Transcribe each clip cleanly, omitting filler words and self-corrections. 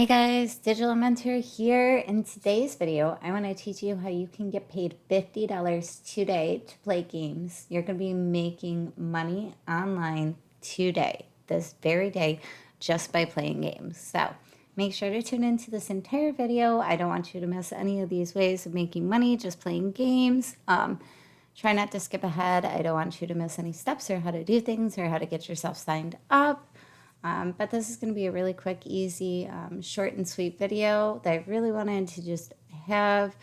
Hey guys, Digital Mentor here. In today's video, I want to teach you how you can get paid $50 today to play games. You're going to be making money online today, this very day, just by playing games. So make sure to tune into this entire video. I don't want you to miss any of these ways of making money just playing games. Try not to skip ahead. I don't want you to miss any steps or how to do things or how to get yourself signed up. But this is going to be a really quick, easy, short and sweet video that I really wanted to just have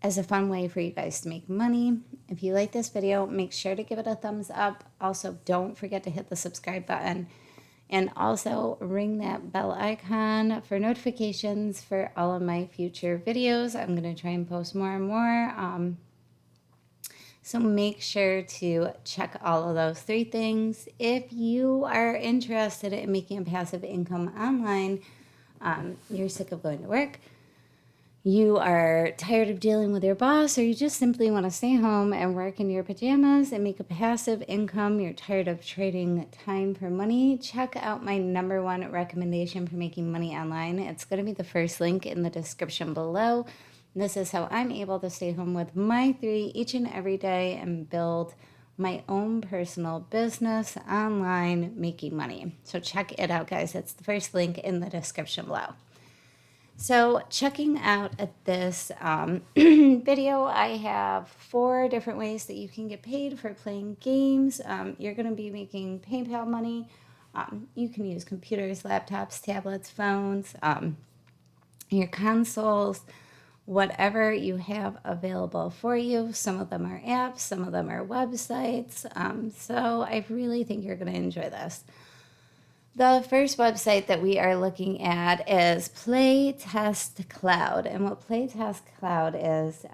as a fun way for you guys to make money. If you like this video, make sure to give it a thumbs up. Also, don't forget to hit the subscribe button and also ring that bell icon for notifications for all of my future videos. I'm going to try and post more and more. So make sure to check all of those three things. If you are interested in making a passive income online, you're sick of going to work, you are tired of dealing with your boss, or you just simply want to stay home and work in your pajamas and make a passive income, you're tired of trading time for money, check out my #1 recommendation for making money online. It's going to be the first link in the description below. This is how I'm able to stay home with my 3 each and every day and build my own personal business online making money. So check it out, guys. It's the first link in the description below. So checking out at this video, I have 4 different ways that you can get paid for playing games. You're going to be making PayPal money. You can use computers, laptops, tablets, phones, your consoles, whatever you have available for you. Some of them are apps, some of them are websites. So I really think you're going to enjoy this. The first website that we are looking at is Playtest Cloud. And what Playtest Cloud is,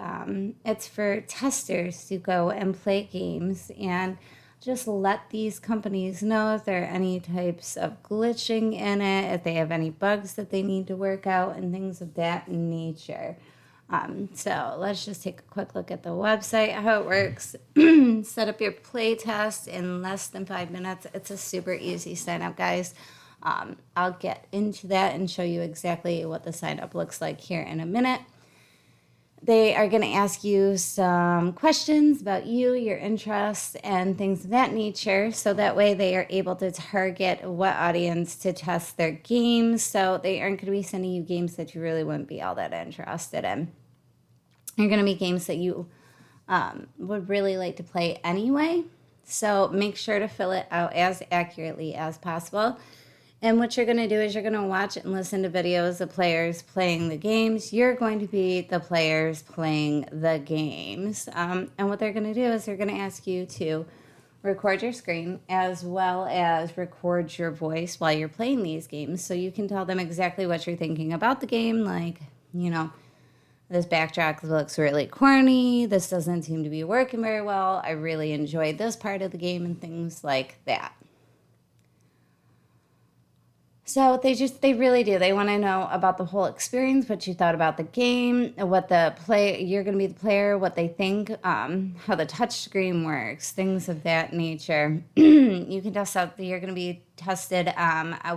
it's for testers to go and play games and just let these companies know if there are any types of glitching in it, if they have any bugs that they need to work out, and things of that nature. So let's just take a quick look at the website, how it works. Set up your play test in less than 5 minutes. It's a super easy sign up, guys. I'll get into that and show you exactly what the sign up looks like here in a minute. They are going to ask you some questions about you, your interests, and things of that nature. So that way they are able to target what audience to test their games. So they aren't going to be sending you games that you really wouldn't be all that interested in. They're going to be games that you would really like to play anyway. So make sure to fill it out as accurately as possible. And what you're going to do is you're going to watch and listen to videos of players playing the games. You're going to be the players playing the games. And what they're going to do is they're going to ask you to record your screen as well as record your voice while you're playing these games. So you can tell them exactly what you're thinking about the game. Like, you know, this backdrop looks really corny. This doesn't seem to be working very well. I really enjoyed this part of the game and things like that. So they really do. They want to know about the whole experience, what you thought about the game, what you're going to be the player, what they think, how the touch screen works, things of that nature. You can test out, you're going to be tested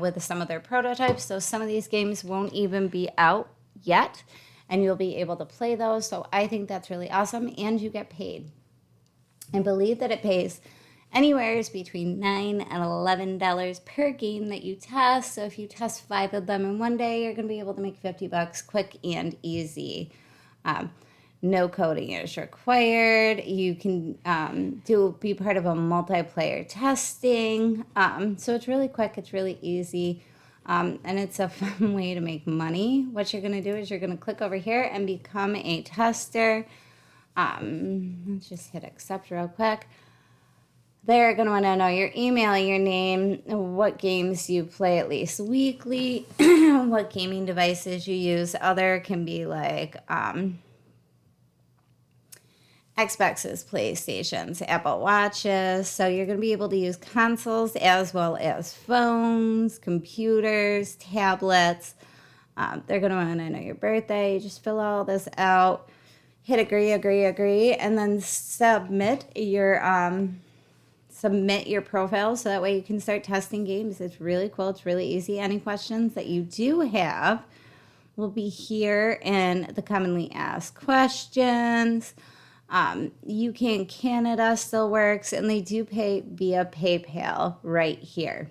with some of their prototypes. So some of these games won't even be out yet, and you'll be able to play those. So I think that's really awesome, and you get paid. I believe that it pays anywhere between $9 and $11 per game that you test. So if you test 5 of them in one day, you're going to be able to make $50 quick and easy. No coding is required. You can be part of a multiplayer testing. So it's really quick. It's really easy. And it's a fun way to make money. What you're going to do is you're going to click over here and become a tester. Let's just hit accept real quick. They're going to want to know your email, your name, what games you play at least weekly, what gaming devices you use. Other can be like Xboxes, PlayStations, Apple Watches. So you're going to be able to use consoles as well as phones, computers, tablets. They're going to want to know your birthday. Just fill all this out. Hit agree, and then submit your submit your profile so that way you can start testing games. It's really cool. It's really easy. Any questions that you do have will be here in the commonly asked questions. UK Canada still works, and they do pay via PayPal right here.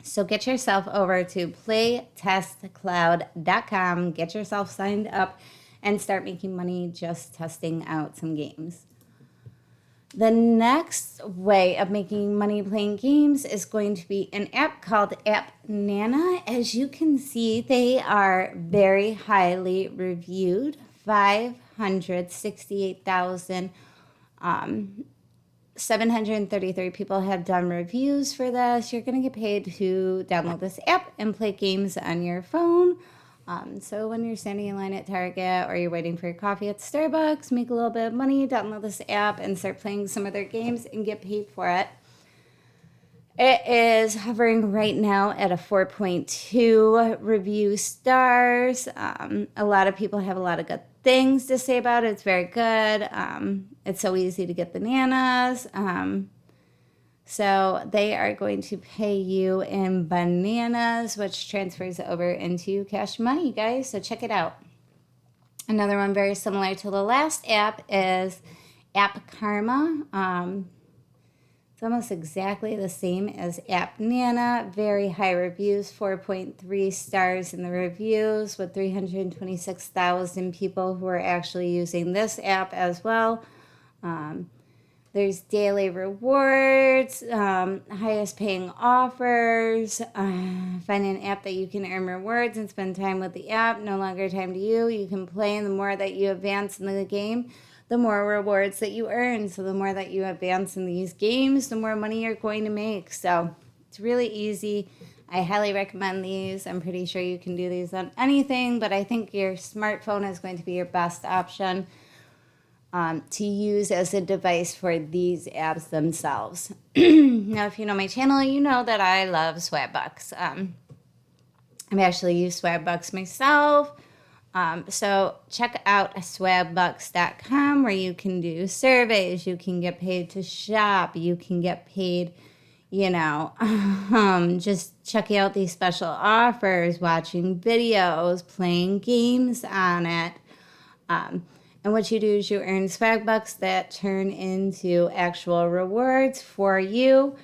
So get yourself over to playtestcloud.com, get yourself signed up, and start making money just testing out some games. The next way of making money playing games is going to be an app called App Nana. As you can see, they are very highly reviewed. 568,733 people have done reviews for this. You're going to get paid to download this app and play games on your phone. So when you're standing in line at Target or you're waiting for your coffee at Starbucks, make a little bit of money, download this app and start playing some of their games and get paid for it. It is hovering right now at a 4.2 review stars. A lot of people have a lot of good things to say about it. It's very good. It's so easy to get bananas. So they are going to pay you in bananas, which transfers over into cash money, guys. So check it out. Another one very similar to the last app is App Karma. It's almost exactly the same as App Nana. Very high reviews, 4.3 stars in the reviews, with 326,000 people who are actually using this app as well. There's daily rewards, highest paying offers, find an app that you can earn rewards and spend time with the app, no longer time to you. You can play, and the more that you advance in the game, the more rewards that you earn. So the more that you advance in these games, the more money you're going to make. So it's really easy. I highly recommend these. I'm pretty sure you can do these on anything, but I think your smartphone is going to be your best option to use as a device for these apps themselves. Now, if you know my channel, you know that I love Swagbucks. I've actually used Swagbucks myself. So check out swagbucks.com, where you can do surveys, you can get paid to shop, you can get paid, just checking out these special offers, watching videos, playing games on it. And what you do is you earn Swagbucks that turn into actual rewards for you.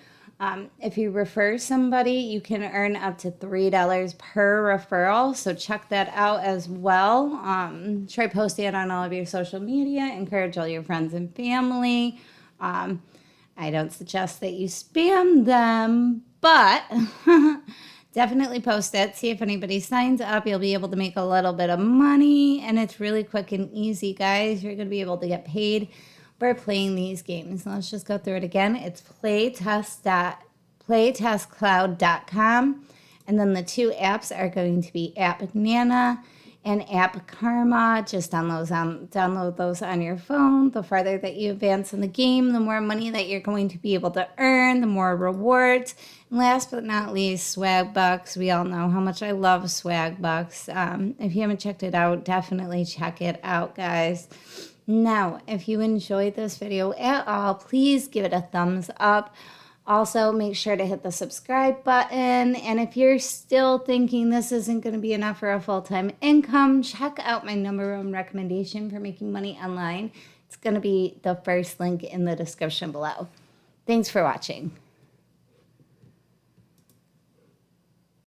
If you refer somebody, you can earn up to $3 per referral. So check that out as well. Try posting it on all of your social media. Encourage all your friends and family. I don't suggest that you spam them, but definitely post it. See if anybody signs up. You'll be able to make a little bit of money, and it's really quick and easy, guys. You're going to be able to get paid for playing these games. Let's just go through it again. It's playtestcloud.com, and then the two apps are going to be App Nana and App Karma. Just download those on your phone. The farther that you advance in the game, the more money that you're going to be able to earn, the more rewards. And last but not least, Swagbucks. We all know how much I love Swagbucks. If you haven't checked it out, definitely check it out, guys. Now, if you enjoyed this video at all, please give it a thumbs up. Also, make sure to hit the subscribe button. And if you're still thinking this isn't going to be enough for a full-time income, check out my #1 recommendation for making money online. It's going to be the first link in the description below. Thanks for watching.